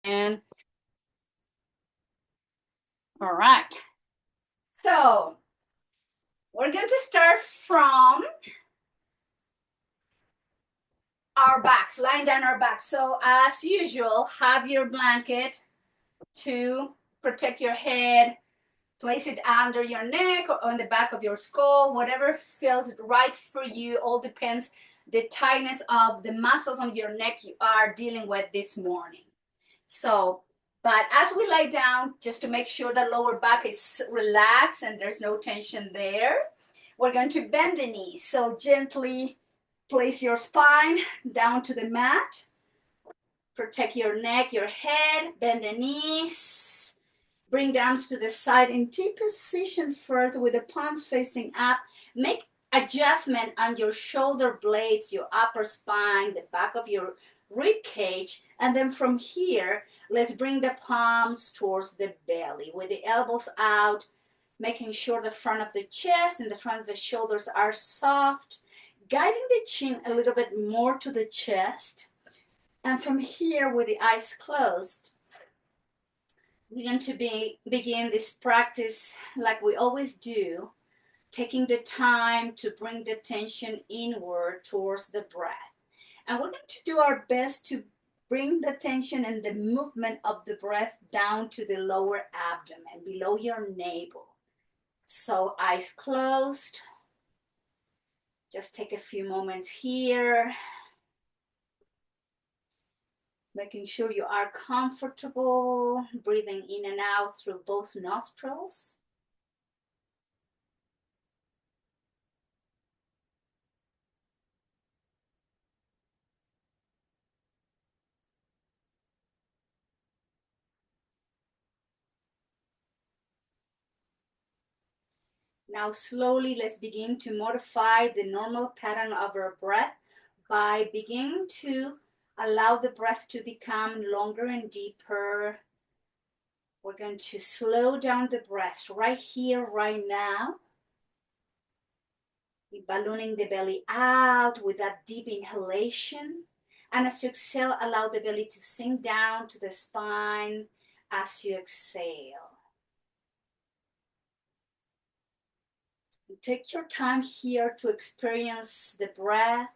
And all right. So we're going to start from our backs, lying down our backs. So as usual, have your blanket to protect your head. Place it under your neck or on the back of your skull, whatever feels right for you. All depends the tightness of the muscles on your neck you are dealing with this morning. So, but as we lie down, just to make sure the lower back is relaxed and there's no tension there, we're going to bend the knees. So gently place your spine down to the mat. Protect your neck, your head, bend the knees. Bring the arms to the side in T position first with the palm facing up. Make adjustment on your shoulder blades, your upper spine, the back of your rib cage. And then from here, let's bring the palms towards the belly with the elbows out, making sure the front of the chest and the front of the shoulders are soft, guiding the chin a little bit more to the chest. And from here, with the eyes closed, we're going to begin this practice like we always do, taking the time to bring the attention inward towards the breath. And we're going to do our best to bring the tension and the movement of the breath down to the lower abdomen, below your navel. So eyes closed. Just take a few moments here, making sure you are comfortable, breathing in and out through both nostrils. Now slowly let's begin to modify the normal pattern of our breath by beginning to allow the breath to become longer and deeper. We're going to slow down the breath right here, right now. Ballooning the belly out with that deep inhalation. And as you exhale, allow the belly to sink down to the spine as you exhale. Take your time here to experience the breath,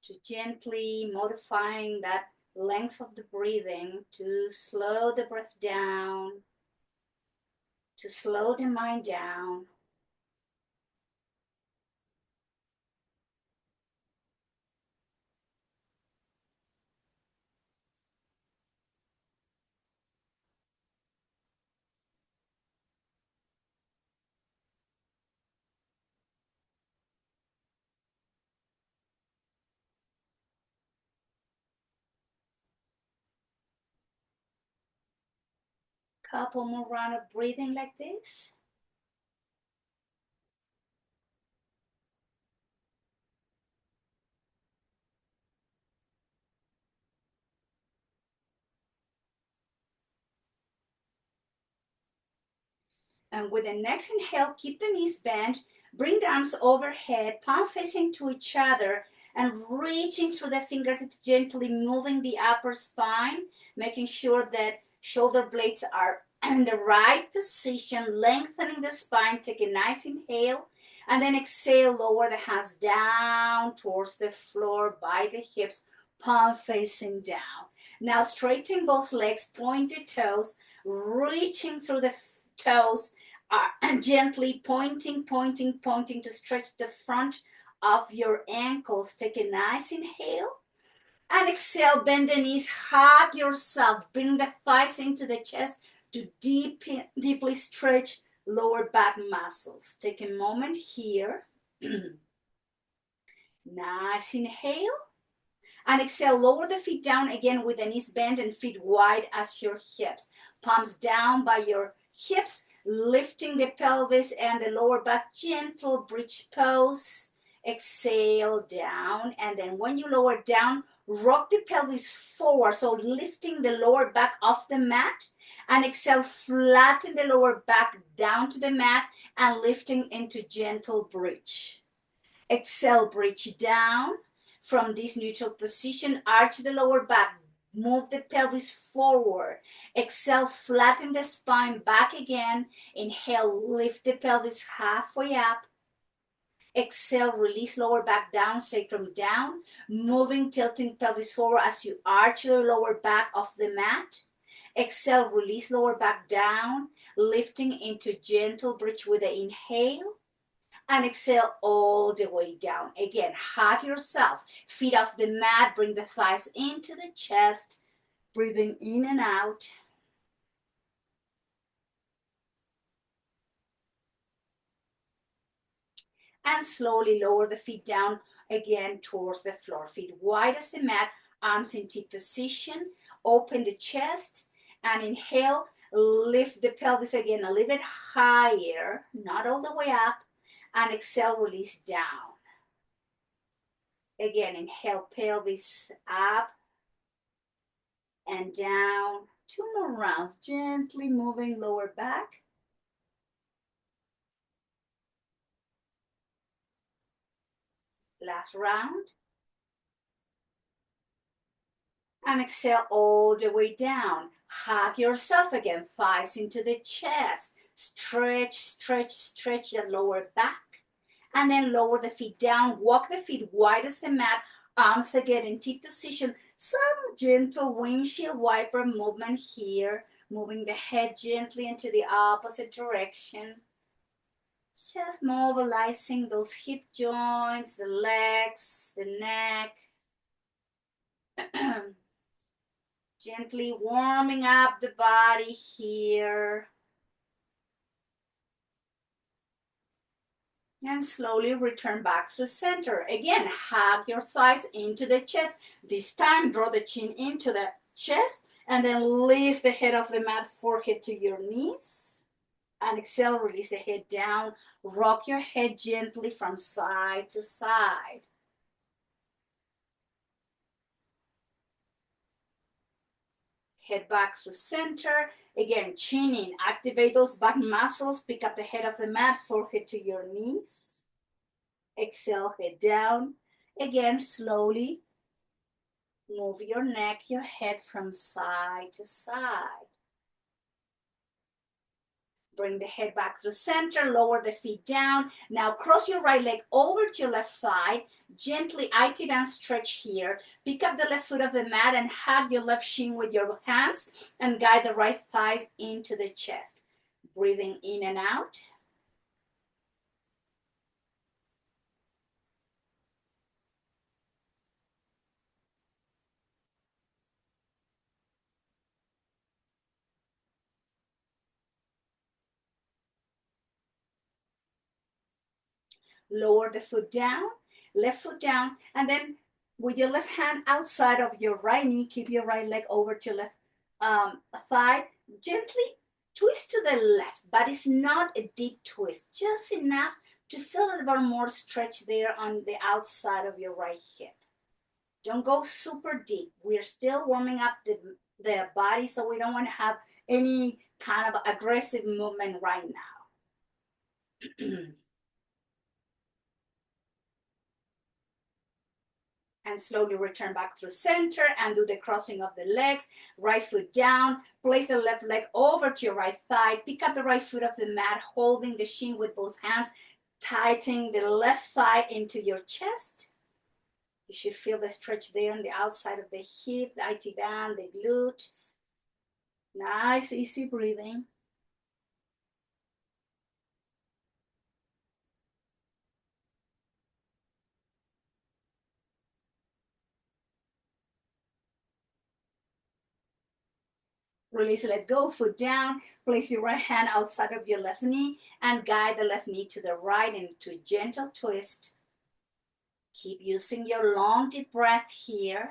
to gently modifying that length of the breathing to slow the breath down, to slow the mind down. Couple more round of breathing like this. And with the next inhale, keep the knees bent, bring the arms overhead, palms facing to each other, and reaching through the fingertips, gently moving the upper spine, making sure that shoulder blades are in the right position, lengthening the spine. Take a nice inhale, and then exhale, lower the hands down towards the floor by the hips, palm facing down. Now straighten both legs, pointed toes, reaching through the toes, gently pointing to stretch the front of your ankles. Take a nice inhale and exhale. Bend the knees, hug yourself, bring the thighs into the chest to deeply stretch lower back muscles. Take a moment here. Nice inhale. And exhale, lower the feet down again with the knees bent and feet wide as your hips. Palms down by your hips, lifting the pelvis and the lower back, gentle bridge pose. Exhale down, and then when you lower down, rock the pelvis forward, so lifting the lower back off the mat. And exhale, flatten the lower back down to the mat and lifting into gentle bridge. Exhale, bridge down. From this neutral position, arch the lower back, move the pelvis forward. Exhale, flatten the spine back again. Inhale, lift the pelvis halfway up. Exhale, release lower back down, sacrum down. Moving, tilting pelvis forward as you arch your lower back off the mat. Exhale, release lower back down, lifting into gentle bridge with the inhale. And exhale all the way down. Again, hug yourself. Feet off the mat, bring the thighs into the chest. Breathing in and out. And slowly lower the feet down again towards the floor. Feet wide as the mat, arms in T position. Open the chest and inhale. Lift the pelvis again a little bit higher, not all the way up. And exhale, release down. Again, inhale, pelvis up and down. 2 more rounds, gently moving lower back. Last round. And exhale all the way down. Hug yourself again, thighs into the chest. Stretch, stretch, stretch the lower back. And then lower the feet down. Walk the feet wide as the mat. Arms again in T position. Some gentle windshield wiper movement here. Moving the head gently into the opposite direction. Just mobilizing those hip joints, the legs, the neck. Gently warming up the body here. And slowly return back to center. Again, hug your thighs into the chest. This time, draw the chin into the chest and then lift the head of the mat, forehead to your knees. And exhale, release the head down. Rock your head gently from side to side. Head back through center. Again, chin in. Activate those back muscles. Pick up the head of the mat, forehead to your knees. Exhale, head down. Again, slowly move your neck, your head from side to side. Bring the head back to center, lower the feet down. Now cross your right leg over to your left thigh. Gently IT band stretch here. Pick up the left foot of the mat and hug your left shin with your hands and guide the right thighs into the chest. Breathing in and out. Lower the foot down, left foot down, and then with your left hand outside of your right knee, keep your right leg over to left thigh. Gently twist to the left, but it's not a deep twist, just enough to feel a little more stretch there on the outside of your right hip. Don't go super deep. We're still warming up the body, so we don't want to have any kind of aggressive movement right now. And slowly return back through center and do the crossing of the legs. Right foot down, place the left leg over to your right thigh, pick up the right foot of the mat, holding the shin with both hands, tightening the left thigh into your chest. You should feel the stretch there on the outside of the hip, the IT band, the glutes. Nice, easy breathing. Release, let go, foot down. Place your right hand outside of your left knee and guide the left knee to the right into a gentle twist. Keep using your long, deep breath here.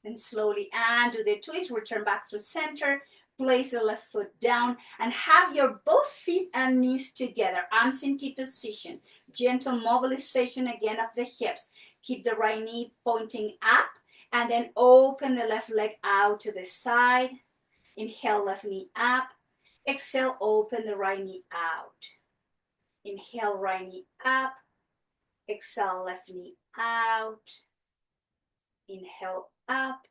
And slowly undo the twist, return back to center. Place the left foot down and have your both feet and knees together, arms in T position. Gentle mobilization again of the hips. Keep the right knee pointing up and then open the left leg out to the side. Inhale, left knee up. Exhale, open the right knee out. Inhale, right knee up. Exhale, left knee out. Inhale, up.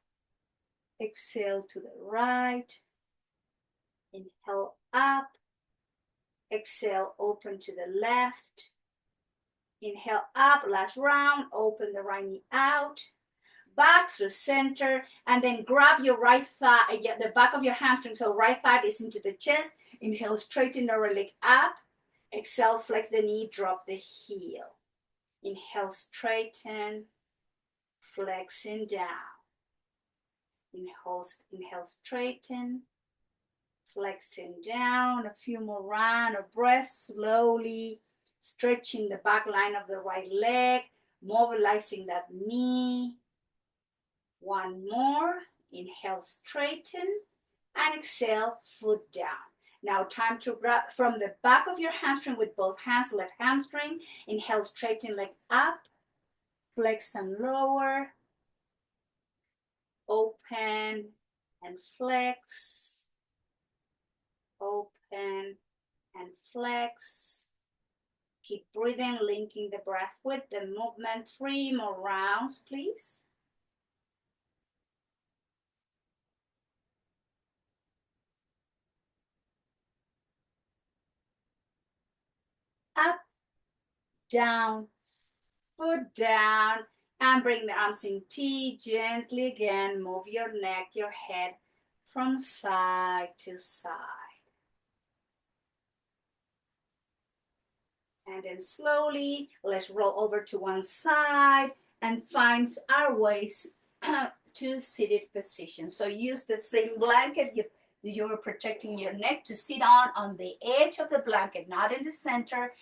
Exhale to the right. Inhale, up. Exhale, open to the left. Inhale, up. Last round. Open the right knee out. Back through center, and then grab your right thigh, the back of your hamstring, so right thigh is into the chest. Inhale, straighten the right leg up. Exhale, flex the knee, drop the heel. Inhale, straighten, flexing down. Inhale, straighten, flexing down. A few more rounds of breath, slowly stretching the back line of the right leg, mobilizing that knee. One more. Inhale, straighten, and exhale, foot down. Now time to grab from the back of your hamstring with both hands, left hamstring. Inhale, straighten leg up, flex and lower, open and flex, open and flex. Keep breathing, linking the breath with the movement. 3 more rounds, please. Up, down, foot down, and bring the arms in T. Gently again, move your neck, your head from side to side. And then slowly, let's roll over to one side and find our ways to seated position. So use the same blanket you're protecting your neck to sit on the edge of the blanket, not in the center.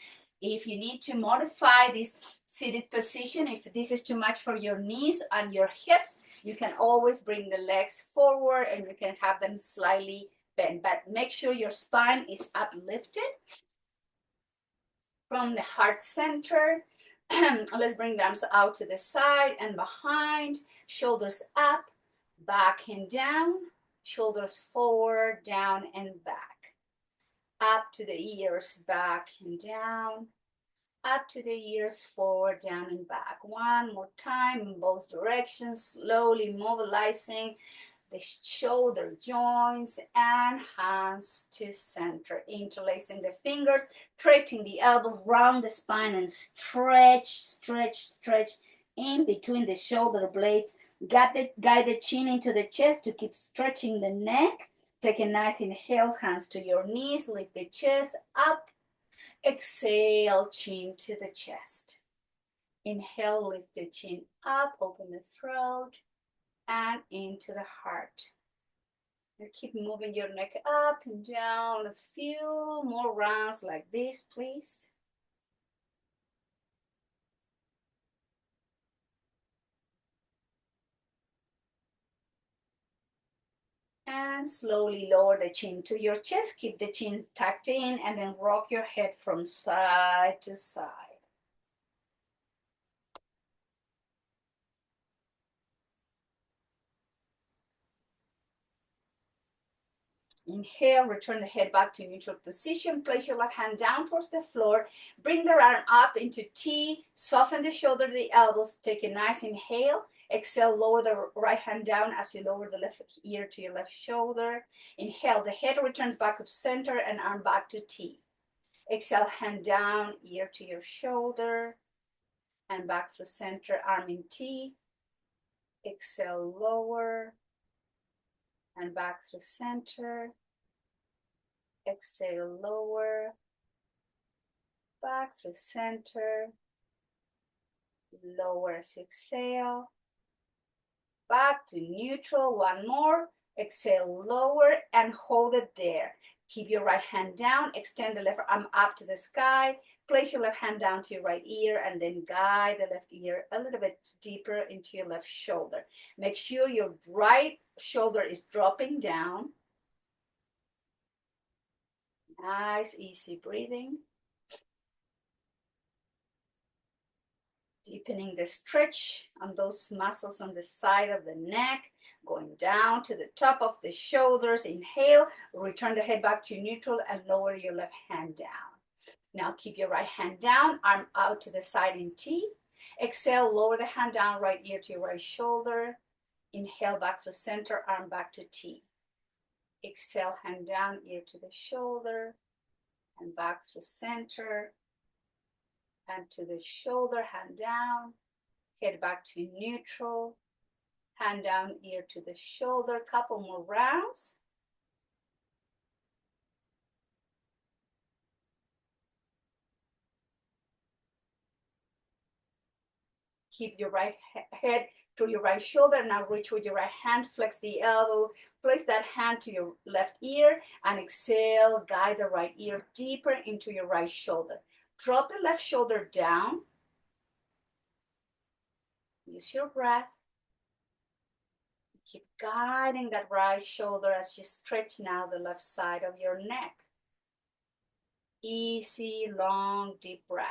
If you need to modify this seated position, if this is too much for your knees and your hips, you can always bring the legs forward and you can have them slightly bent, but make sure your spine is uplifted from the heart center. Let's bring the arms out to the side and behind, shoulders up, back and down, shoulders forward, down and back, up to the ears, back and down, up to the ears, forward, down and back. One more time in both directions, slowly mobilizing the shoulder joints and hands to center, interlacing the fingers, creating the elbow round the spine and stretch, stretch, stretch in between the shoulder blades. Guide the chin into the chest to keep stretching the neck. Take a nice inhale, hands to your knees, lift the chest up. Exhale, chin to the chest. Inhale, lift the chin up, open the throat, and into the heart. And keep moving your neck up and down. A few more rounds like this, please. And slowly lower the chin to your chest. Keep the chin tucked in and then rock your head from side to side. Inhale, return the head back to neutral position. Place your left hand down towards the floor. Bring the arm up into T. Soften the shoulder, the elbows. Take a nice inhale. Exhale, lower the right hand down as you lower the left ear to your left shoulder. Inhale, the head returns back to center and arm back to T. Exhale, hand down, ear to your shoulder, and back through center, arm in T. Exhale, lower, and back through center. Exhale, lower, back through center, lower as you exhale, back to neutral, one more, exhale, lower, and hold it there. Keep your right hand down, extend the left arm up to the sky, place your left hand down to your right ear, and then guide the left ear a little bit deeper into your left shoulder. Make sure your right shoulder is dropping down. Nice, easy breathing. Deepening the stretch on those muscles on the side of the neck. Going down to the top of the shoulders. Inhale, return the head back to neutral and lower your left hand down. Now keep your right hand down, arm out to the side in T. Exhale, lower the hand down, right ear to your right shoulder. Inhale, back to center, arm back to T. Exhale, hand down, ear to the shoulder, and back to center, and to the shoulder, hand down, head back to neutral, hand down, ear to the shoulder. Couple more rounds. Keep your right head to your right shoulder. Now reach with your right hand, flex the elbow, place that hand to your left ear, and exhale, guide the right ear deeper into your right shoulder. Drop the left shoulder down. Use your breath. Keep guiding that right shoulder as you stretch now the left side of your neck. Easy, long, deep breath.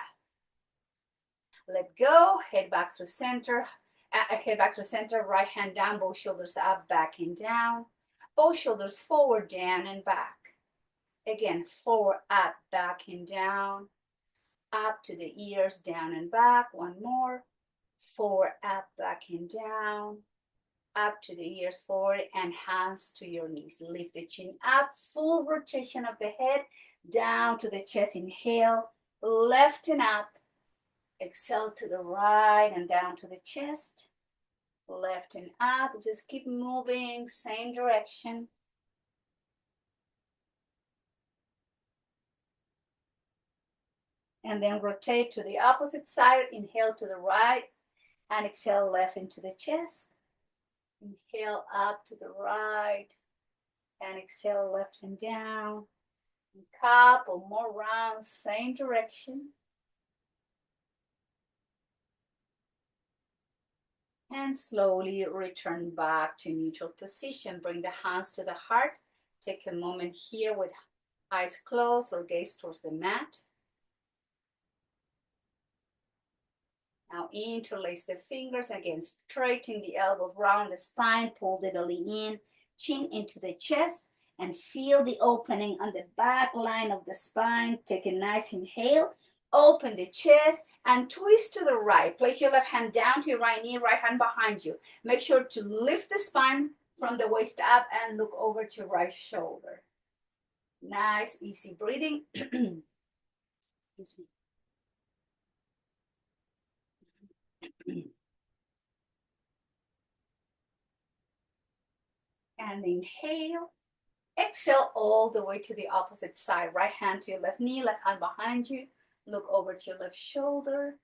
Let go, head back to center, right hand down, both shoulders up, back and down. Both shoulders forward, down and back. Again, forward, up, back and down. Up to the ears, down and back. One more. Forward, up, back and down. Up to the ears, forward, and hands to your knees. Lift the chin up, full rotation of the head, down to the chest. Inhale, left and up. Exhale to the right and down to the chest. Left and up. Just keep moving, same direction. And then rotate to the opposite side. Inhale to the right and exhale left into the chest. Inhale up to the right and exhale left and down. A couple more rounds, same direction. And slowly return back to neutral position. Bring the hands to the heart. Take a moment here with eyes closed or gaze towards the mat. Now interlace the fingers, again straighten the elbows, round the spine, pull the belly in, chin into the chest, and feel the opening on the back line of the spine. Take a nice inhale, open the chest, and twist to the right. Place your left hand down to your right knee, right hand behind you. Make sure to lift the spine from the waist up and look over to your right shoulder. Nice, easy breathing. Excuse me. And inhale. Exhale all the way to the opposite side. Right hand to your left knee, left hand behind you. Look over to your left shoulder.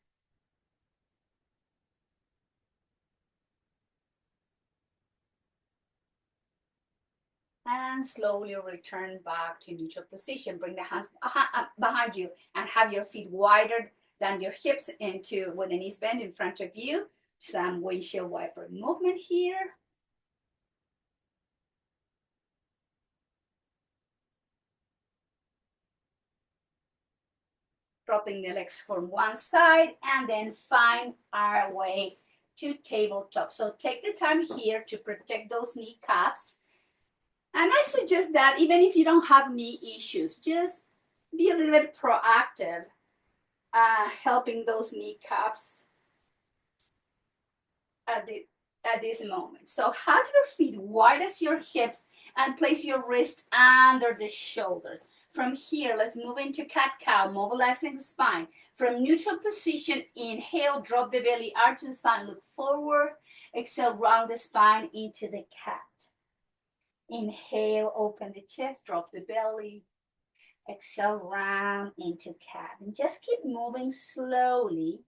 And slowly return back to neutral position. Bring the hands behind you and have your feet wider than your hips into with the knees bent in front of you. Some windshield wiper movement here. Dropping the legs from one side and then find our way to tabletop. So take the time here to protect those kneecaps. And I suggest that even if you don't have knee issues, just be a little bit proactive, helping those kneecaps at this moment. So have your feet wide as your hips and place your wrist under the shoulders. From here, let's move into cat-cow, mobilizing the spine. From neutral position, inhale, drop the belly, arch the spine, look forward. Exhale, round the spine into the cat. Inhale, open the chest, drop the belly. Exhale, round into cat. And just keep moving slowly.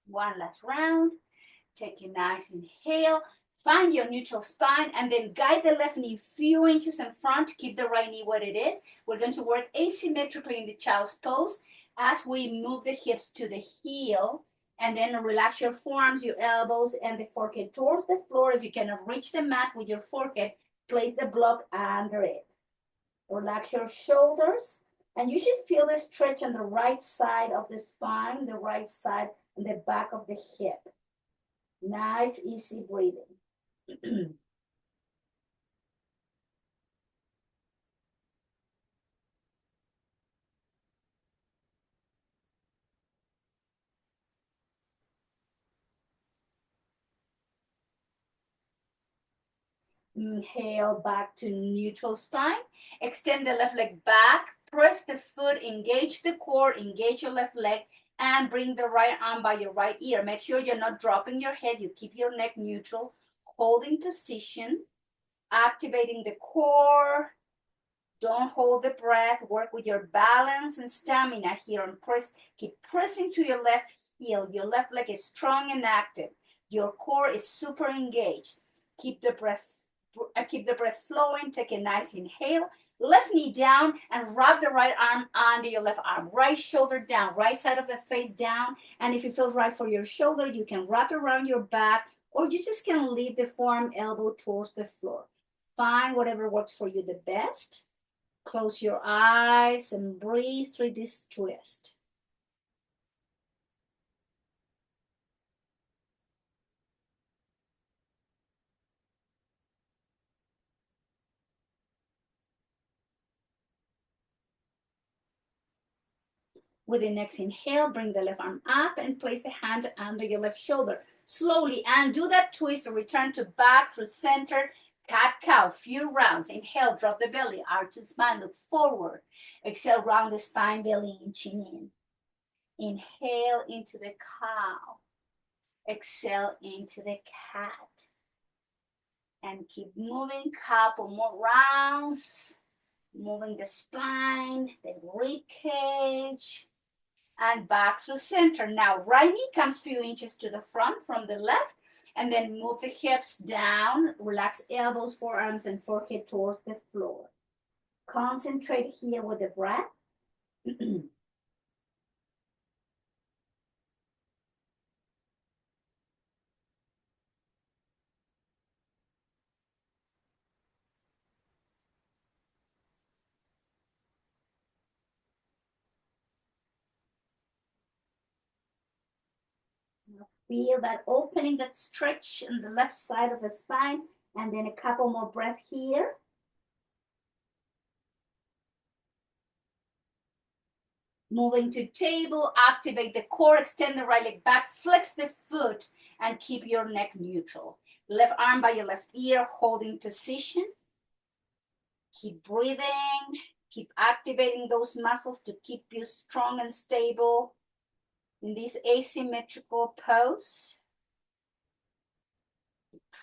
One last round. Take a nice inhale. Find your neutral spine and then guide the left knee a few inches in front. Keep the right knee what it is. We're going to work asymmetrically in the child's pose as we move the hips to the heel And then relax your forearms, your elbows, and the forehead towards the floor. If you cannot reach the mat with your forehead, place the block under it. Relax your shoulders, and you should feel the stretch on the right side of the spine, the right side, and the back of the hip. Nice, easy breathing. Inhale back to neutral spine. Extend the left leg back. Press the foot, engage the core, engage your left leg, and bring the right arm by your right ear. Make sure you're not dropping your head. You keep your neck neutral. Holding position. Activating the core. Don't hold the breath. Work with your balance and stamina here. And keep pressing to your left heel. Your left leg is strong and active. Your core is super engaged. Keep the breath flowing. Take a nice inhale. Left knee down and wrap the right arm under your left arm. Right shoulder down. Right side of the face down. And if it feels right for your shoulder, you can wrap around your back, or you just can leave the forearm elbow towards the floor. Find whatever works for you the best. Close your eyes and breathe through this twist. With the next inhale, bring the left arm up and place the hand under your left shoulder. Slowly undo that twist, return to back through center, cat-cow, few rounds. Inhale, drop the belly, arch the spine, look forward. Exhale, round the spine, belly inching in. Inhale into the cow. Exhale into the cat. And keep moving, couple more rounds. Moving the spine, the rib cage, and back through center. Now, right knee comes a few inches to the front from the left, and then move the hips down. Relax elbows, forearms, and forehead towards the floor. Concentrate here with the breath. Feel that opening, that stretch on the left side of the spine, and then a couple more breaths here. Moving to table, activate the core, extend the right leg back, flex the foot, and keep your neck neutral. Left arm by your left ear, holding position. Keep breathing, keep activating those muscles to keep you strong and stable in this asymmetrical pose.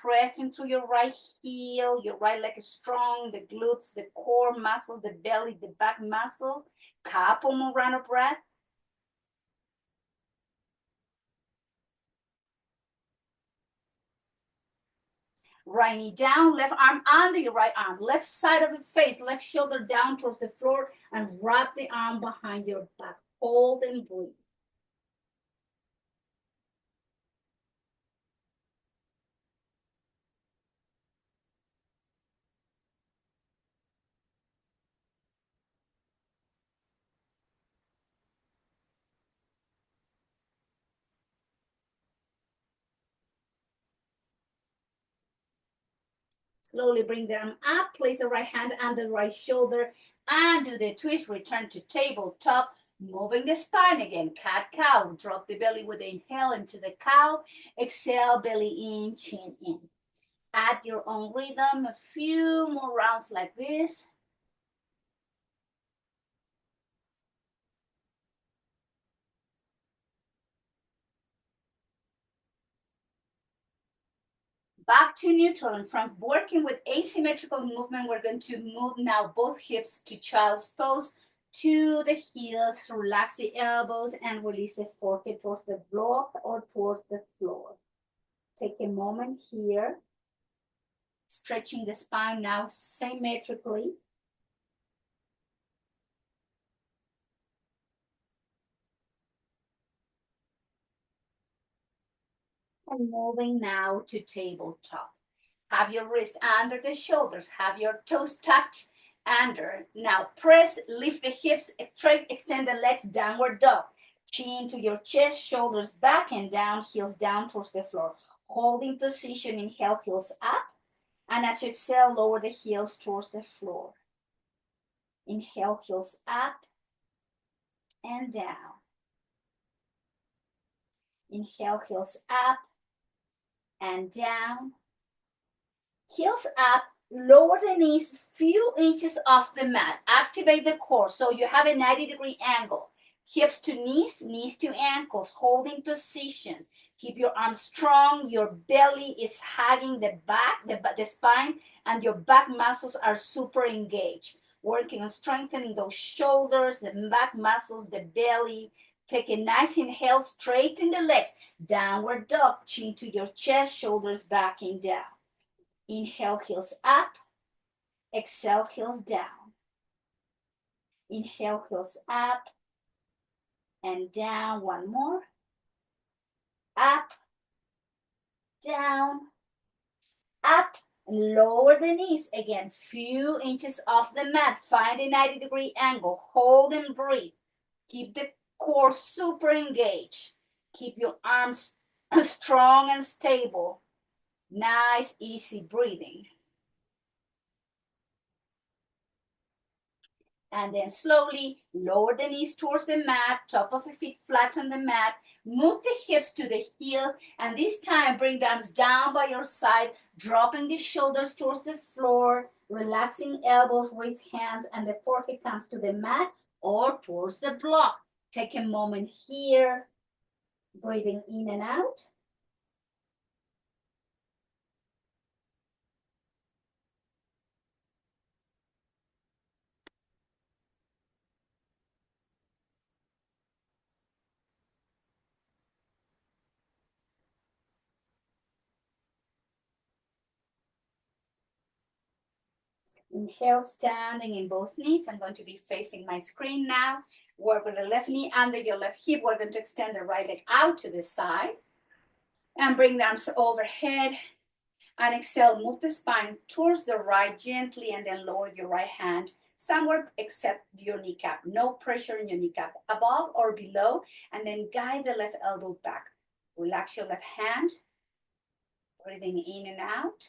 Press into your right heel, your right leg is strong, the glutes, the core muscle, the belly, the back muscle. Couple more round of breath. Right knee down, left arm under your right arm, left side of the face, left shoulder down towards the floor, and wrap the arm behind your back. Hold and breathe. Slowly bring the arm up, place the right hand under the right shoulder, and do the twist. Return to tabletop, moving the spine again. Cat-cow, drop the belly with the inhale into the cow. Exhale, belly in, chin in. At your own rhythm, a few more rounds like this. Back to neutral, and from working with asymmetrical movement, we're going to move now both hips to child's pose, to the heels, relax the elbows, and release the forehead towards the block or towards the floor. Take a moment here, stretching the spine now symmetrically. And moving now to tabletop. Have your wrist under the shoulders. Have your toes tucked under. Now press, lift the hips, straight, extend the legs, downward dog. Chin to your chest, shoulders back and down, heels down towards the floor. Holding position, inhale, heels up. And as you exhale, lower the heels towards the floor. Inhale, heels up and down. Inhale, heels up and down. Heels up, lower the knees few inches off the mat. Activate the core so you have a 90-degree angle. Hips to knees, knees to ankles, holding position. Keep your arms strong. Your belly is hugging the back, the spine, and your back muscles are super engaged. Working on strengthening those shoulders, the back muscles, the belly. Take a nice inhale, straighten the legs. Downward dog, chin to your chest, shoulders back and down. Inhale, heels up. Exhale, heels down. Inhale, heels up and down. One more. Up, down, up, and lower the knees. Again, few inches off the mat. Find a 90-degree angle. Hold and breathe. Keep the core super engaged. Keep your arms strong and stable. Nice, easy breathing. And then slowly lower the knees towards the mat, top of the feet flat on the mat. Move the hips to the heels, and this time bring the arms down by your side, dropping the shoulders towards the floor, relaxing elbows, wrist, hands, and the forehead comes to the mat or towards the block. Take a moment here, breathing in and out. Inhale, standing in both knees. I'm going to be facing my screen now. Work with the left knee under your left hip. We're going to extend the right leg out to the side. And bring the arms overhead. And exhale, move the spine towards the right gently and then lower your right hand somewhere except your kneecap. No pressure in your kneecap, above or below. And then guide the left elbow back. Relax your left hand. Breathing in and out.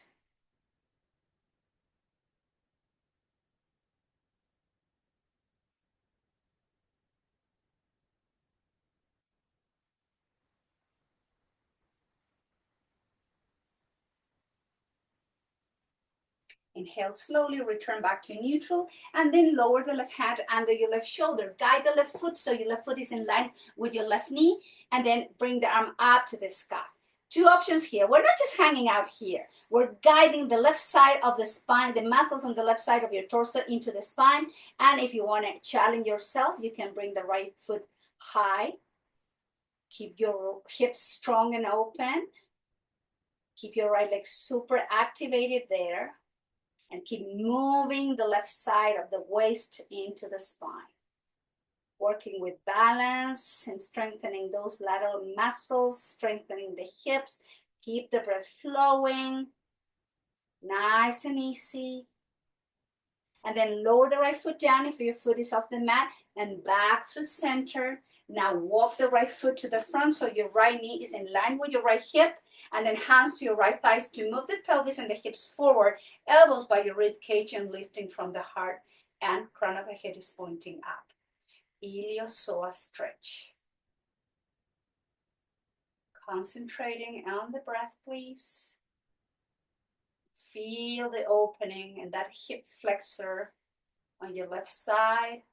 Inhale slowly, return back to neutral, and then lower the left hand under your left shoulder. Guide the left foot so your left foot is in line with your left knee, and then bring the arm up to the sky. Two options here. We're not just hanging out here. We're guiding the left side of the spine, the muscles on the left side of your torso into the spine. And if you want to challenge yourself, you can bring the right foot high. Keep your hips strong and open. Keep your right leg super activated there. And keep moving the left side of the waist into the spine. Working with balance and strengthening those lateral muscles, strengthening the hips. Keep the breath flowing. Nice and easy. And then lower the right foot down if your foot is off the mat and back through center. Now walk the right foot to the front so your right knee is in line with your right hip. And then hands to your right thighs to move the pelvis and the hips forward, elbows by your rib cage and lifting from the heart, and crown of the head is pointing up. Iliopsoas stretch. Concentrating on the breath, please. Feel the opening and that hip flexor on your left side.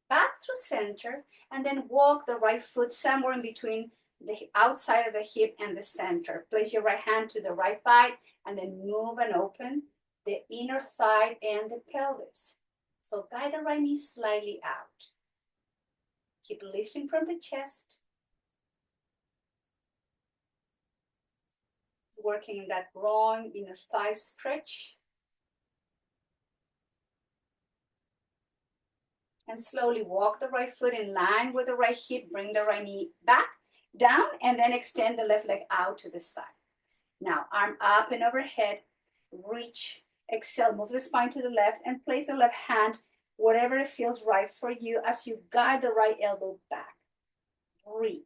Back through center, and then walk the right foot somewhere in between the outside of the hip and the center. Place your right hand to the right thigh, and then move and open the inner thigh and the pelvis. So guide the right knee slightly out. Keep lifting from the chest. It's working in that groin, inner thigh stretch. And slowly walk the right foot in line with the right hip, bring the right knee back, down, and then extend the left leg out to the side. Now, arm up and overhead, reach, exhale, move the spine to the left, and place the left hand whatever it feels right for you as you guide the right elbow back. Breathe.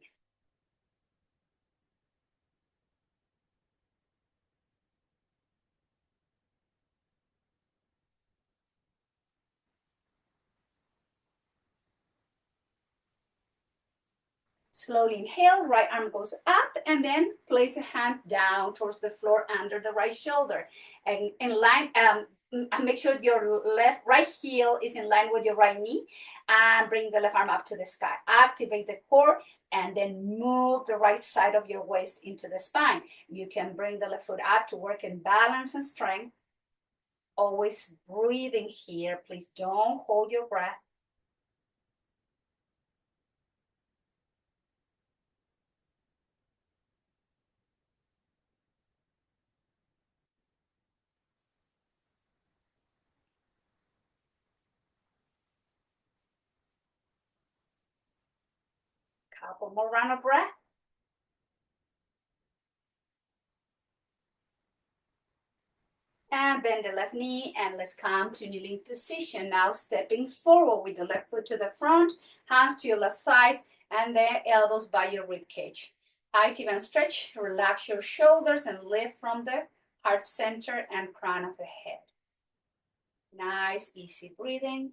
Slowly inhale, right arm goes up, and then place a hand down towards the floor under the right shoulder. And in line, make sure your right heel is in line with your right knee, and bring the left arm up to the sky. Activate the core, and then move the right side of your waist into the spine. You can bring the left foot up to work in balance and strength. Always breathing here. Please don't hold your breath. Couple more round of breath. And bend the left knee, and let's come to kneeling position. Now stepping forward with the left foot to the front, hands to your left thighs, and the elbows by your rib cage. Active and stretch, relax your shoulders and lift from the heart center and crown of the head. Nice, easy breathing.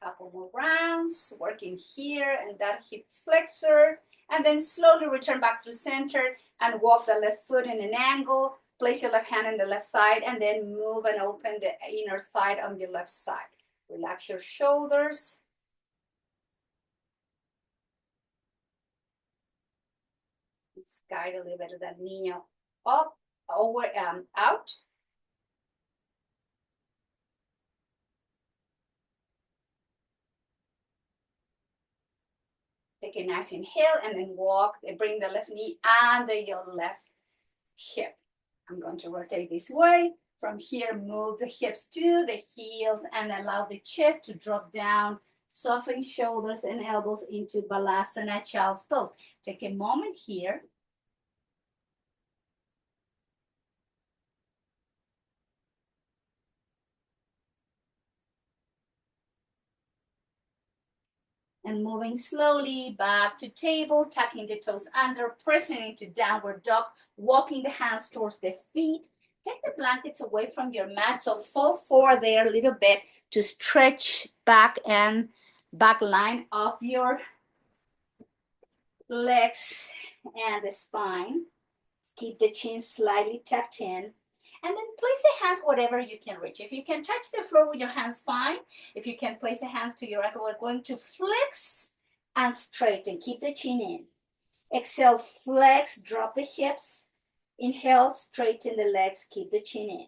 Couple more rounds, working here and that hip flexor, and then slowly return back through center and walk the left foot in an angle. Place your left hand on the left side, and then move and open the inner thigh on your left side. Relax your shoulders. Just guide a little bit of that knee up, over, out. Take a nice inhale and then walk, bring the left knee under your left hip. I'm going to rotate this way. From here, move the hips to the heels and allow the chest to drop down. Soften shoulders and elbows into Balasana, Child's Pose. Take a moment here. And moving slowly back to table, tucking the toes under, pressing into downward dog, walking the hands towards the feet. Take the blankets away from your mat, so fall forward there a little bit to stretch back and back line of your legs and the spine. Keep the chin slightly tucked in. And then place the hands whatever you can reach. If you can touch the floor with your hands, fine. If you can place the hands to your ankle, we're going to flex and straighten. Keep the chin in. Exhale, flex, drop the hips. Inhale, straighten the legs, keep the chin in.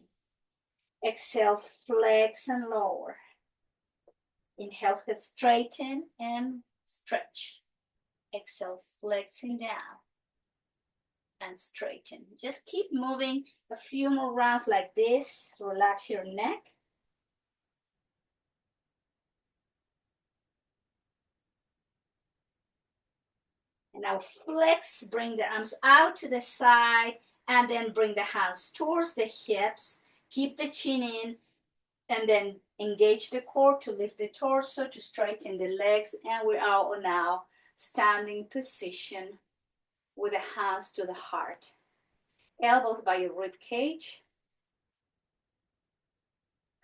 Exhale, flex and lower. Inhale, straighten and stretch. Exhale, flexing down and straighten. Just keep moving a few more rounds like this. Relax your neck. And now flex, bring the arms out to the side, and then bring the hands towards the hips. Keep the chin in, and then engage the core to lift the torso, to straighten the legs. And we are now standing position with the hands to the heart. Elbows by your rib cage.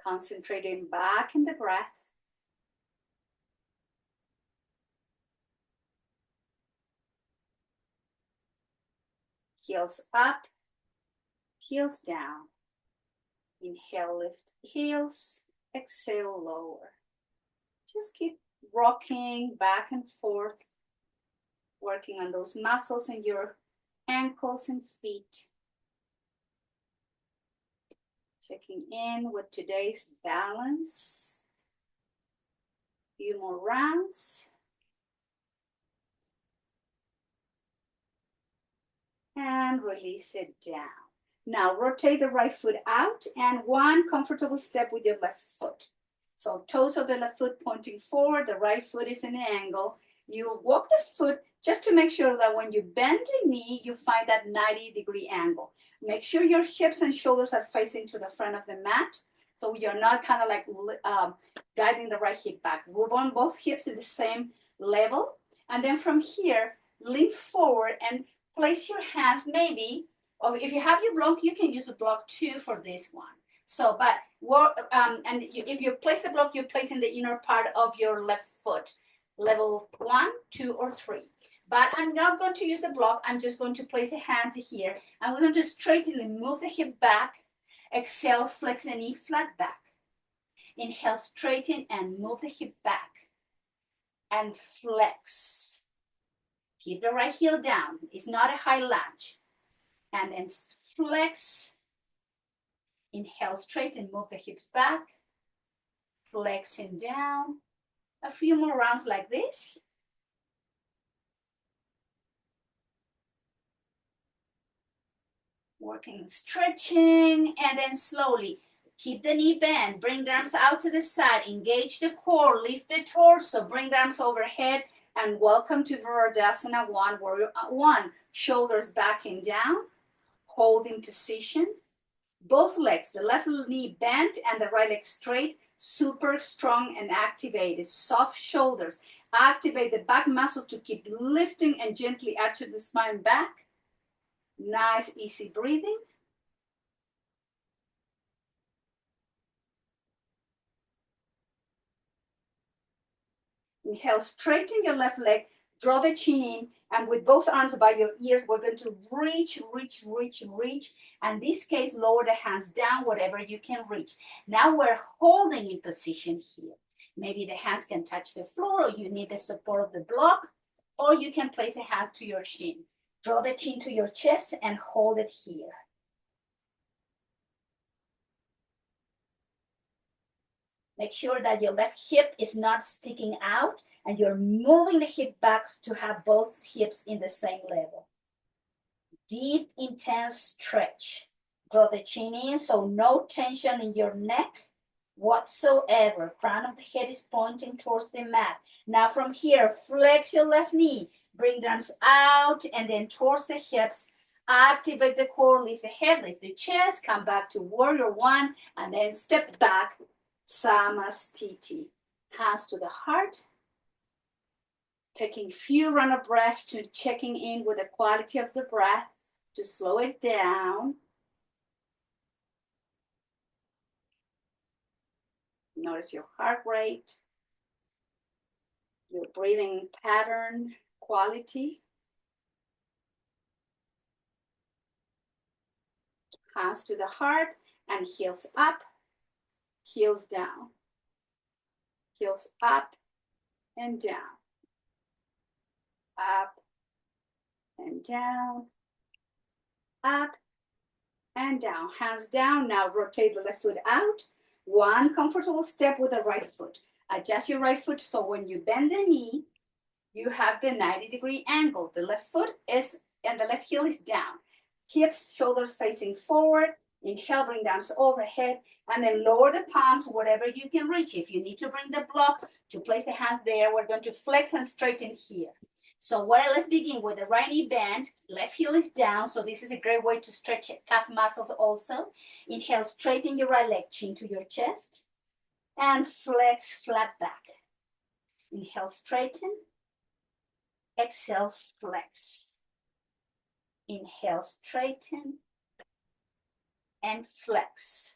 Concentrating back in the breath. Heels up, heels down. Inhale, lift heels. Exhale, lower. Just keep rocking back and forth, working on those muscles in your ankles and feet. Checking in with today's balance. Few more rounds. And release it down. Now rotate the right foot out and one comfortable step with your left foot. So toes of the left foot pointing forward, the right foot is in an angle. You walk the foot just to make sure that when you bend the knee, you find that 90-degree angle. Make sure your hips and shoulders are facing to the front of the mat. So you're not kind of like guiding the right hip back. We want both hips at the same level. And then from here, lean forward and place your hands maybe, or if you have your block, you can use a block too for this one. So, but if you place the block, you place in the inner part of your left foot, level 1, 2, or 3. But I'm not going to use the block. I'm just going to place a hand here. I'm going to straighten and move the hip back. Exhale, flex the knee, flat back. Inhale, straighten and move the hip back. And flex. Keep the right heel down. It's not a high lunge. And then flex. Inhale, straighten, move the hips back. Flexing down. A few more rounds like this. Working, stretching, and then slowly keep the knee bent. Bring the arms out to the side. Engage the core. Lift the torso. Bring the arms overhead. And welcome to Virabhadrasana 1, Warrior 1. Shoulders back and down. Holding position. Both legs, the left knee bent and the right leg straight. Super strong and activated. Soft shoulders. Activate the back muscles to keep lifting and gently arch the spine back. Nice, easy breathing. Inhale, straighten your left leg, draw the chin in, and with both arms by your ears, we're going to reach. And in this case, lower the hands down, whatever you can reach. Now we're holding in position here. Maybe the hands can touch the floor, or you need the support of the block, or you can place the hands to your chin. Draw the chin to your chest and hold it here. Make sure that your left hip is not sticking out and you're moving the hip back to have both hips in the same level. Deep, intense stretch. Draw the chin in, so no tension in your neck whatsoever. Crown of the head is pointing towards the mat. Now from here, flex your left knee. Bring the arms out and then towards the hips. Activate the core, lift the head, lift the chest, come back to Warrior 1, and then step back. Samastiti. Hands to the heart. Taking few rounds of breath to checking in with the quality of the breath to slow it down. Notice your heart rate, your breathing pattern, quality. Hands to the heart and heels up. Heels down, heels up and down, up and down, up and down. Hands down. Now rotate the left foot out. One comfortable step with the right foot. Adjust your right foot so when you bend the knee, you have the 90-degree angle. The left foot is, and the left heel is down. Hips, shoulders facing forward. Inhale, bring the arms overhead, and then lower the palms, whatever you can reach. If you need to bring the block to place the hands there, we're going to flex and straighten here. So let's begin with the right knee bent, left heel is down, so this is a great way to stretch calf muscles also. Inhale, straighten your right leg, chin to your chest, and flex flat back. Inhale, straighten. Exhale, flex. Inhale, straighten. And flex.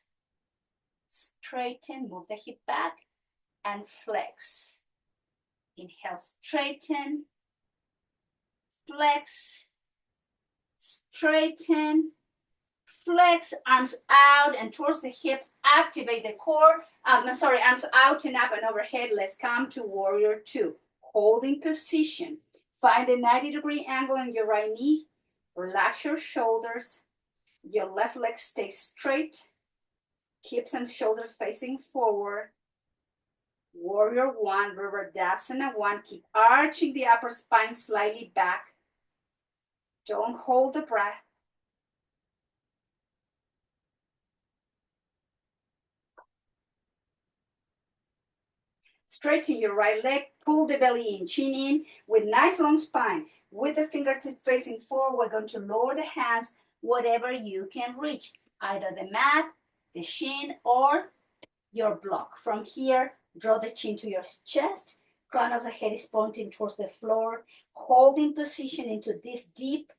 Straighten, move the hip back and flex. Inhale, straighten, flex, straighten, flex, arms out and towards the hips, activate the core. Arms out and up and overhead. Let's come to Warrior 2. Holding position. Find a 90-degree angle in your right knee. Relax your shoulders. Your left leg stays straight. Hips and shoulders facing forward. Warrior one, Virabhadrasana one. Keep arching the upper spine slightly back. Don't hold the breath. Straighten your right leg, pull the belly in, chin in, with nice long spine. With the fingertips facing forward, we're going to lower the hands whatever you can reach, either the mat, the shin, or your block. From here, draw the chin to your chest, crown of the head is pointing towards the floor, holding position into this deep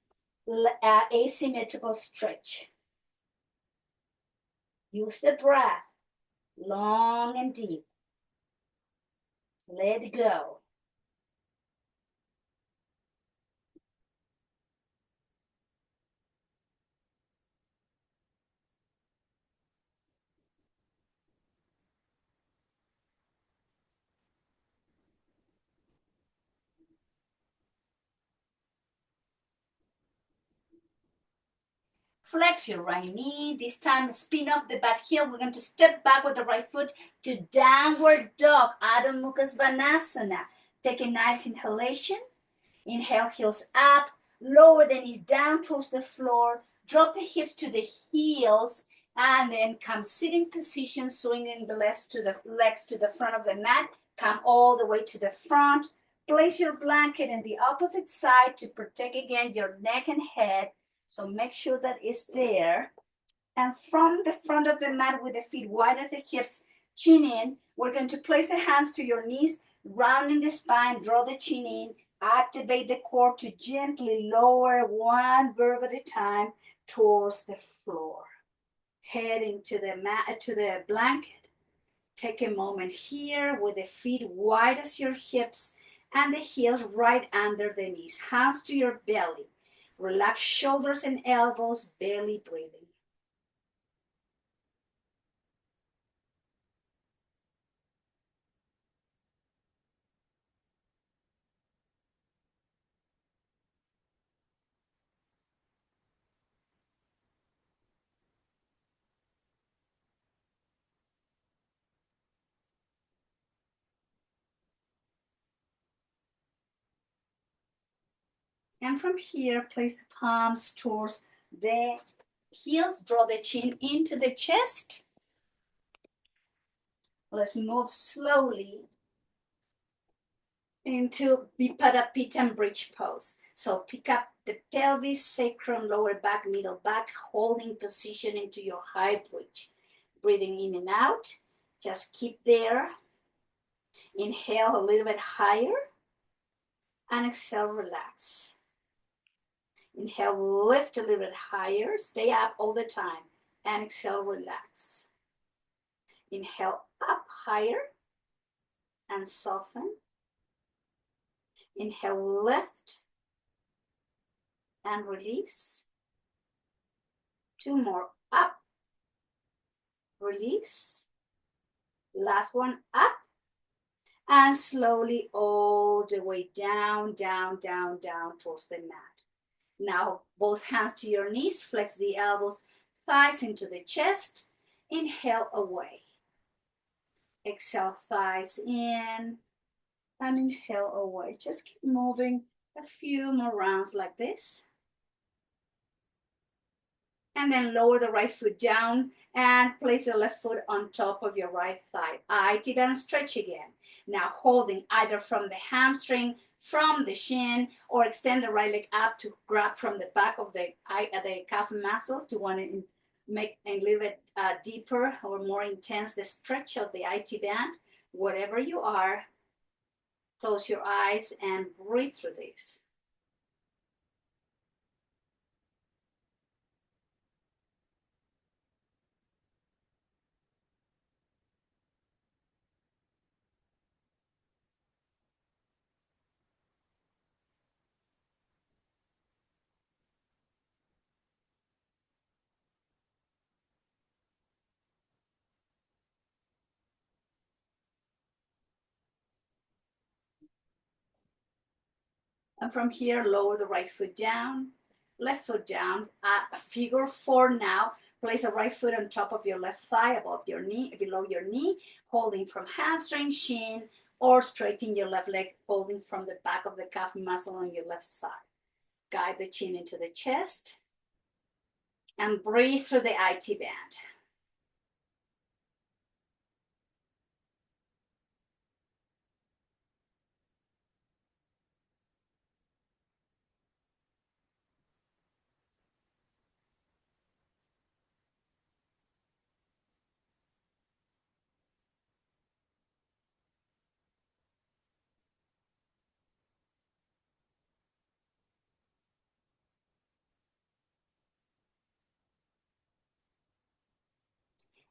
asymmetrical stretch. Use the breath, long and deep. Let go. Flex your right knee. This time, spin off the back heel. We're going to step back with the right foot to downward dog, Adho Mukha Svanasana. Take a nice inhalation. Inhale, heels up. Lower the knees down towards the floor. Drop the hips to the heels. And then come sitting position, swinging the legs to the front of the mat. Come all the way to the front. Place your blanket in the opposite side to protect again your neck and head. So make sure that it's there. And from the front of the mat with the feet wide as the hips, chin in, we're going to place the hands to your knees, rounding the spine, draw the chin in, activate the core to gently lower one verb at a time towards the floor. Heading to the mat, to the blanket. Take a moment here with the feet wide as your hips and the heels right under the knees. Hands to your belly. Relax shoulders and elbows, belly breathing. And from here, place the palms towards the heels. Draw the chin into the chest. Let's move slowly into Vipadapita bridge pose. So pick up the pelvis, sacrum, lower back, middle back, holding position into your high bridge. Breathing in and out. Just keep there. Inhale a little bit higher. And exhale, relax. Inhale, lift a little bit higher. Stay up all the time. And exhale, relax. Inhale up higher and soften. Inhale, lift and release. Two more, up, release. Last one, up. And slowly all the way down, down, down, down towards the mat. Now, both hands to your knees, flex the elbows, thighs into the chest. Inhale away. Exhale, thighs in. And inhale away. Just keep moving a few more rounds like this. And then lower the right foot down and place the left foot on top of your right thigh. IT band stretch again. Now holding either from the hamstring, from the shin, or extend the right leg up to grab from the back of the calf muscles to want to make a little bit deeper or more intense the stretch of the IT band. Whatever you are, close your eyes and breathe through this. And from here, lower the right foot down, left foot down, figure four now. Place the right foot on top of your left thigh, above your knee, below your knee, holding from hamstring, shin, or straighten your left leg, holding from the back of the calf muscle on your left side. Guide the chin into the chest and breathe through the IT band.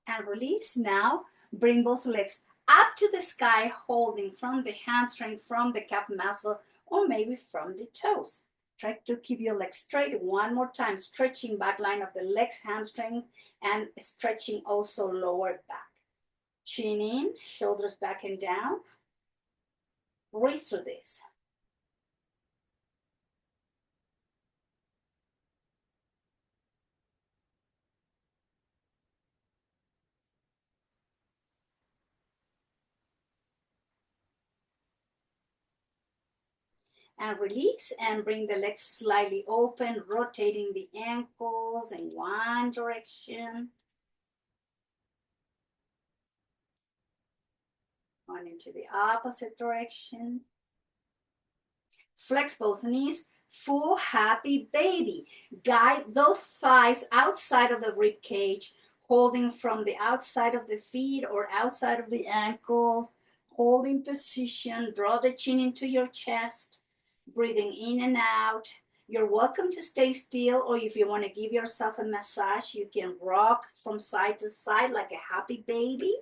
And release. Now bring both legs up to the sky, holding from the hamstring, from the calf muscle, or maybe from the toes. Try to keep your legs straight. One more time, stretching back line of the legs, hamstring, and stretching also lower back. Chin in, shoulders back and down. Breathe through this. And release, and bring the legs slightly open, rotating the ankles in one direction. One into the opposite direction. Flex both knees, full happy baby. Guide those thighs outside of the rib cage, holding from the outside of the feet or outside of the ankles. Holding position, draw the chin into your chest, breathing in and out. You're welcome to stay still, or if you want to give yourself a massage, you can rock from side to side like a happy baby.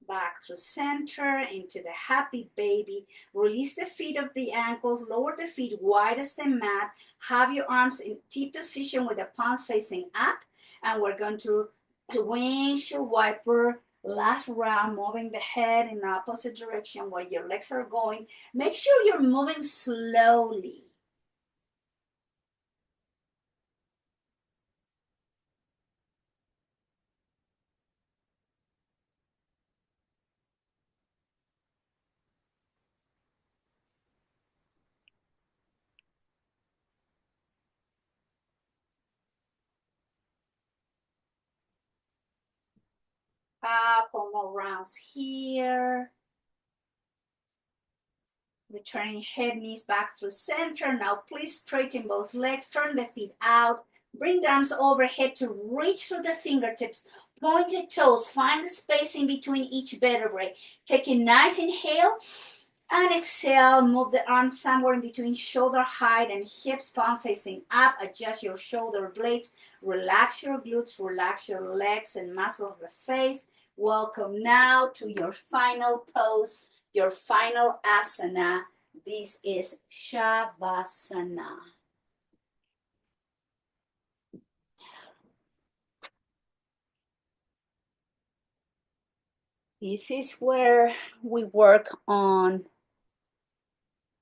Back through center into the happy baby. Release the feet of the ankles, lower the feet wide as the mat. Have your arms in T position with the palms facing up. And we're going to windshield wiper last round, moving the head in the opposite direction where your legs are going. Make sure you're moving slowly. Couple more rounds here. Returning head, knees back through center. Now please straighten both legs, turn the feet out. Bring the arms overhead to reach through the fingertips. Point the toes, find the space in between each vertebrae. Take a nice inhale and exhale. Move the arms somewhere in between shoulder height and hips, palm facing up. Adjust your shoulder blades. Relax your glutes, relax your legs and muscle of the face. Welcome now to your final pose, your final asana. This is Shavasana. This is where we work on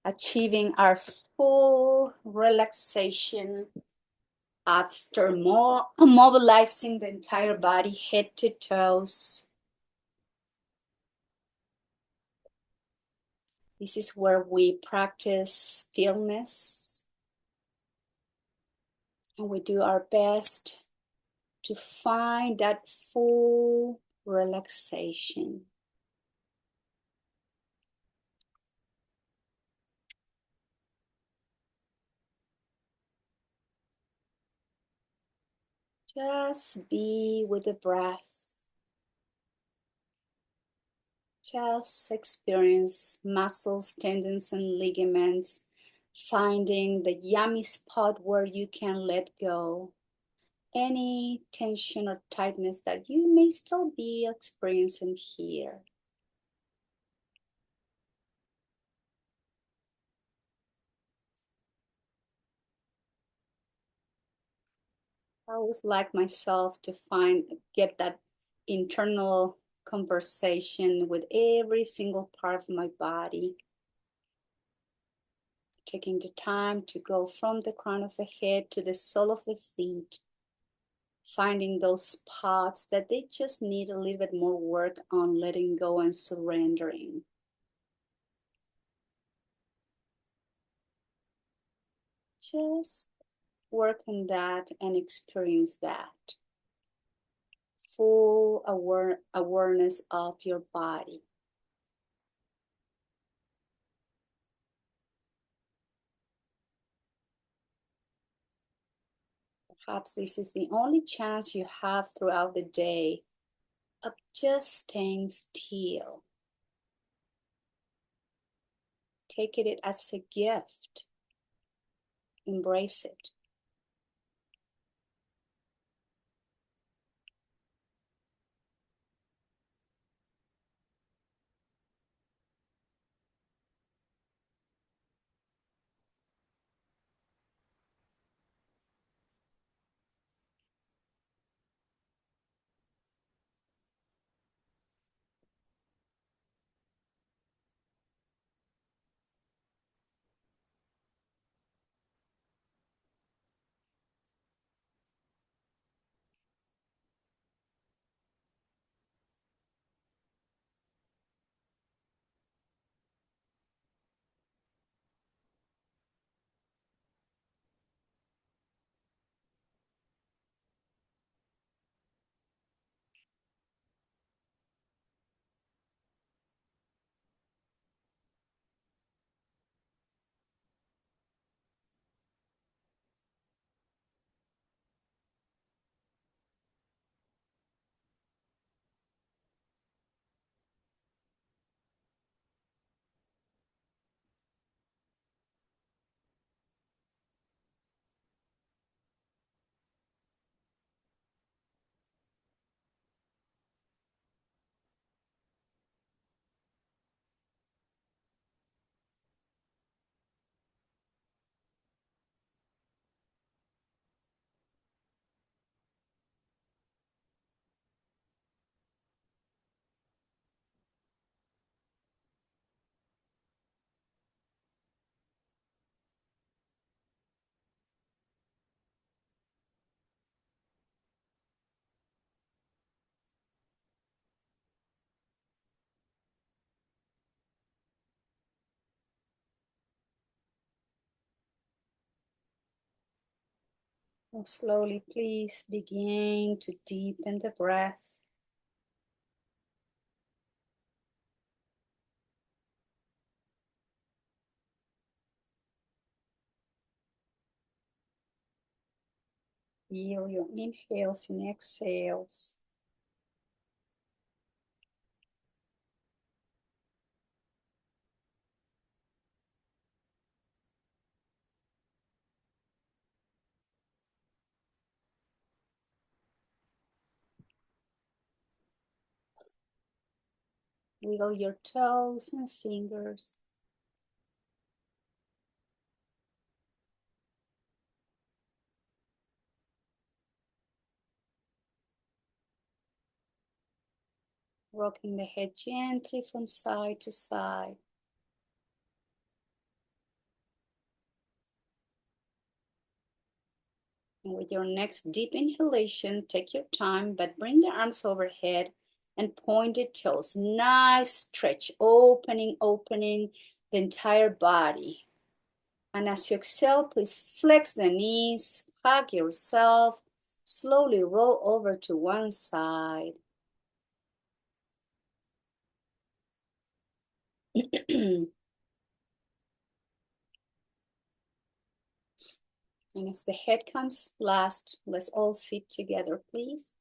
achieving our full relaxation after mobilizing the entire body, head to toes. This is where we practice stillness, and we do our best to find that full relaxation. Just be with the breath. Just experience muscles, tendons, and ligaments, finding the yummy spot where you can let go any tension or tightness that you may still be experiencing here. I always like myself to get that internal conversation with every single part of my body. Taking the time to go from the crown of the head to the sole of the feet. Finding those spots that they just need a little bit more work on letting go and surrendering. Just work on that and experience that. Full awareness of your body. Perhaps this is the only chance you have throughout the day of just staying still. Take it as a gift. Embrace it. Now slowly, please begin to deepen the breath. Feel your inhales and exhales. Wiggle your toes and fingers. Rocking the head gently from side to side. And with your next deep inhalation, take your time, but bring the arms overhead and pointed toes. Nice stretch, opening the entire body. And as you exhale, please flex the knees, hug yourself, slowly roll over to one side. And as the head comes last, let's all sit together, please.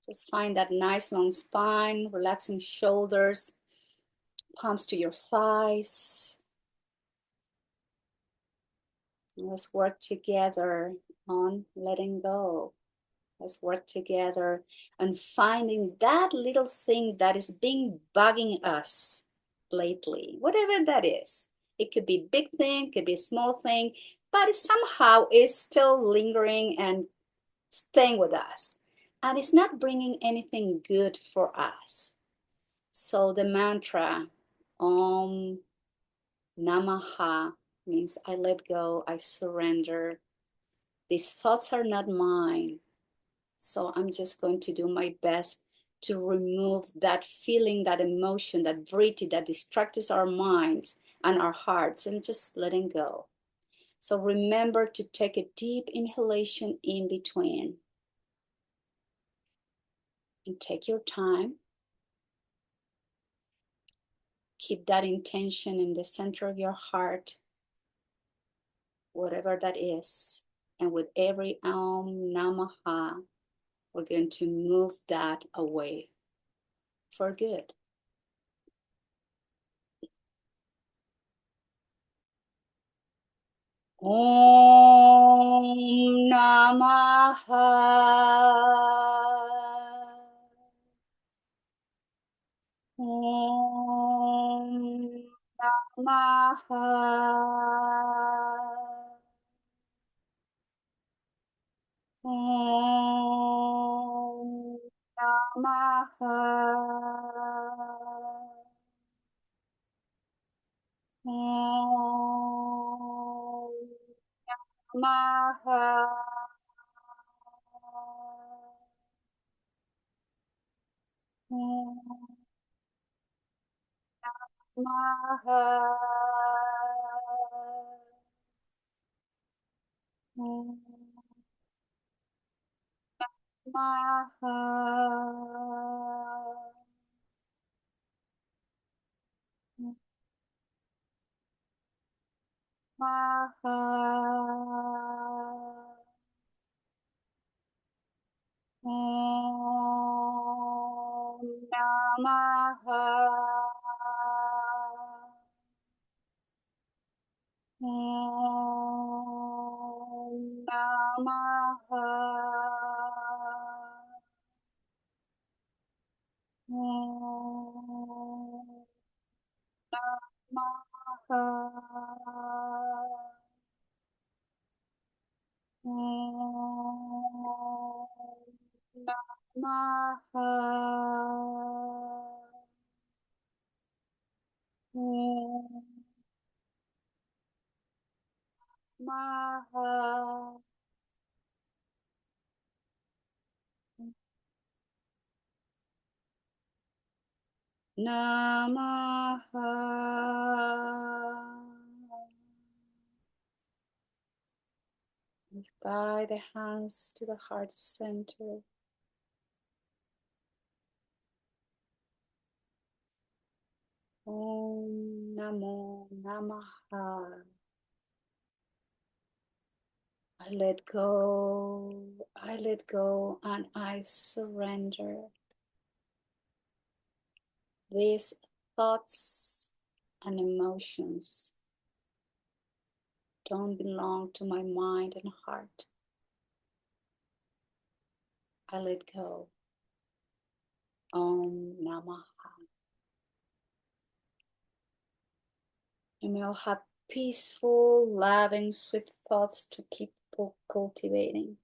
Just find that nice long spine, relaxing shoulders, palms to your thighs. And let's work together on letting go. Let's work together on finding that little thing that is been bugging us lately, whatever that is. It could be big thing, could be a small thing, but somehow it's still lingering and staying with us. And it's not bringing anything good for us. So the mantra, Om Namaha, means I let go, I surrender. These thoughts are not mine. So I'm just going to do my best to remove that feeling, that emotion, that vritti that distracts our minds and our hearts, and just letting go. So remember to take a deep inhalation in between. And take your time. Keep that intention in the center of your heart, whatever that is. And with every Om Namaha, we're going to move that away for good. Om Namaha. Om Namaha. Om Namaha. Om Namaha. Om Namaha. Om Namaha. Namaha. Om Namaha. Om Namaha. Om Namaha. Om Namaha. Om Namaha. Namaha. Let's guide the hands to the heart center. Om Namo Namaha. I let go, and I surrender. These thoughts and emotions don't belong to my mind and heart. I let go. Om Namaha. And we'll have peaceful, loving, sweet thoughts to keep cultivating.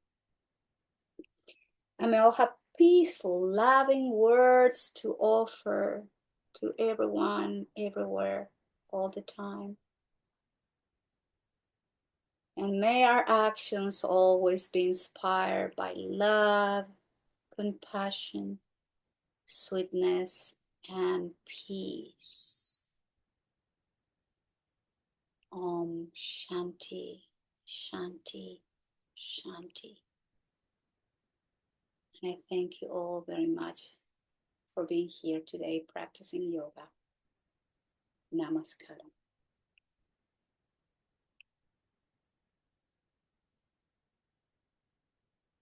And we'll have peaceful, loving words to offer to everyone, everywhere, all the time. And may our actions always be inspired by love, compassion, sweetness, and peace. Om Shanti, Shanti, Shanti. And I thank you all very much for being here today practicing yoga. Namaskaram.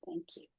Thank you.